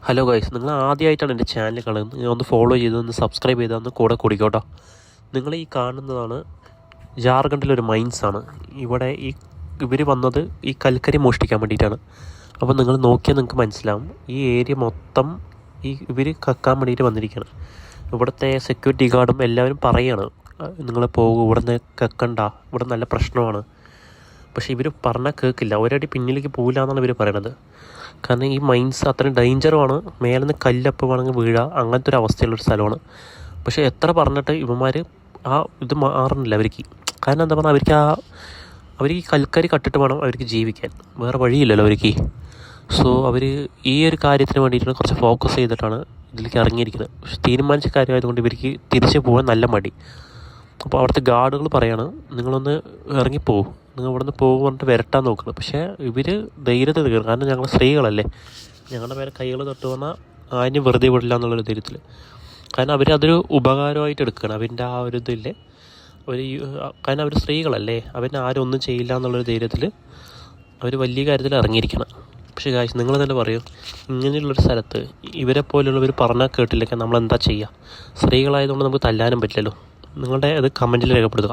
Hello guys, നിങ്ങൾ ആദ്യമായിട്ടാണ് എൻ്റെ ചാനൽ കാണുന്നത്. നിങ്ങൾ ഒന്ന് ഫോളോ ചെയ്ത് ഒന്ന് സബ്സ്ക്രൈബ് ചെയ്ത് ഒന്ന് കൂടെ കൂടിക്കോട്ടോ. നിങ്ങൾ ഈ കാണുന്നതാണ് ജാർഖണ്ഡിലൊരു മൈൻസാണ്. ഇവിടെ ഇവർ വന്നത് ഈ കൽക്കരി മോഷ്ടിക്കാൻ വേണ്ടിയിട്ടാണ്. അപ്പോൾ നിങ്ങൾ നോക്കിയാൽ നിങ്ങൾക്ക് മനസ്സിലാവും, ഈ ഏരിയ മൊത്തം ഇവർ കക്കാൻ വേണ്ടിയിട്ട് വന്നിരിക്കുകയാണ്. ഇവിടുത്തെ സെക്യൂരിറ്റി ഗാർഡും എല്ലാവരും പറയുകയാണ്, നിങ്ങൾ പോകും, ഇവിടെ നിന്ന് കക്കണ്ട, ഇവിടെ നല്ല പ്രശ്നമാണ്. പക്ഷേ ഇവർ പറഞ്ഞാൽ കേൾക്കില്ല, ഒരടി പിന്നിലേക്ക് പോകില്ല എന്നാണ് ഇവർ പറയണത്. കാരണം ഈ മൈൻസ് അത്രയും ഡേഞ്ചറുമാണ്. മേലെ നിന്ന് കല്ലപ്പ് വേണമെങ്കിൽ വീഴുക, അങ്ങനത്തെ ഒരു അവസ്ഥയുള്ളൊരു സ്ഥലമാണ്. പക്ഷേ എത്ര പറഞ്ഞിട്ട് ഇവന്മാർ ഇത് മാറുന്നില്ല അവർക്ക്. കാരണം എന്താ പറഞ്ഞാൽ അവർ ഈ കൽക്കരി കട്ടിട്ട് വേണം അവർക്ക് ജീവിക്കാൻ, വേറെ വഴിയില്ലല്ലോ അവർക്ക്. സോ അവർ ഈ ഒരു കാര്യത്തിന് വേണ്ടിയിട്ടാണ് കുറച്ച് ഫോക്കസ് ചെയ്തിട്ടാണ് ഇതിലേക്ക് ഇറങ്ങിയിരിക്കുന്നത്. പക്ഷെ തീരുമാനിച്ച കാര്യമായതുകൊണ്ട് ഇവർക്ക് തിരിച്ച് പോകാൻ നല്ല മടി. അപ്പോൾ അവിടുത്തെ ഗാർഡുകൾ പറയാണ്, നിങ്ങളൊന്ന് ഇറങ്ങിപ്പോവും, നിങ്ങൾ ഇവിടെ നിന്ന് പോകും പറഞ്ഞിട്ട് വരട്ടാൻ നോക്കുന്നത്. പക്ഷേ ഇവർ ധൈര്യത്തിൽ തീർക്കും. കാരണം ഞങ്ങൾ സ്ത്രീകളല്ലേ, ഞങ്ങളുടെ പേരെ കൈകൾ തൊട്ട് വന്നാൽ ആരും വെറുതെ വിടില്ല എന്നുള്ളൊരു ധൈര്യത്തിൽ. കാരണം അവരതൊരു ഉപകാരമായിട്ട് എടുക്കുകയാണ്. അവൻ്റെ ആ ഒരു ഇതില്ലേ, കാരണം അവർ സ്ത്രീകളല്ലേ, അവരെ ആരും ഒന്നും ചെയ്യില്ല എന്നുള്ളൊരു ധൈര്യത്തിൽ അവർ വലിയ കാര്യത്തിൽ ഇറങ്ങിയിരിക്കണം. പക്ഷേ ഗായ്സ്, നിങ്ങൾ തന്നെ പറയൂ, ഇങ്ങനെയുള്ളൊരു സ്ഥലത്ത് ഇവരെ പോലുള്ളവർ പറഞ്ഞാൽ കേട്ടില്ലെങ്കിൽ നമ്മളെന്താ ചെയ്യുക? സ്ത്രീകളായതുകൊണ്ട് നമുക്ക് തല്ലാനും പറ്റില്ലല്ലോ. നിങ്ങളുടെ അത് കമൻറ്റിൽ രേഖപ്പെടുത്തുക.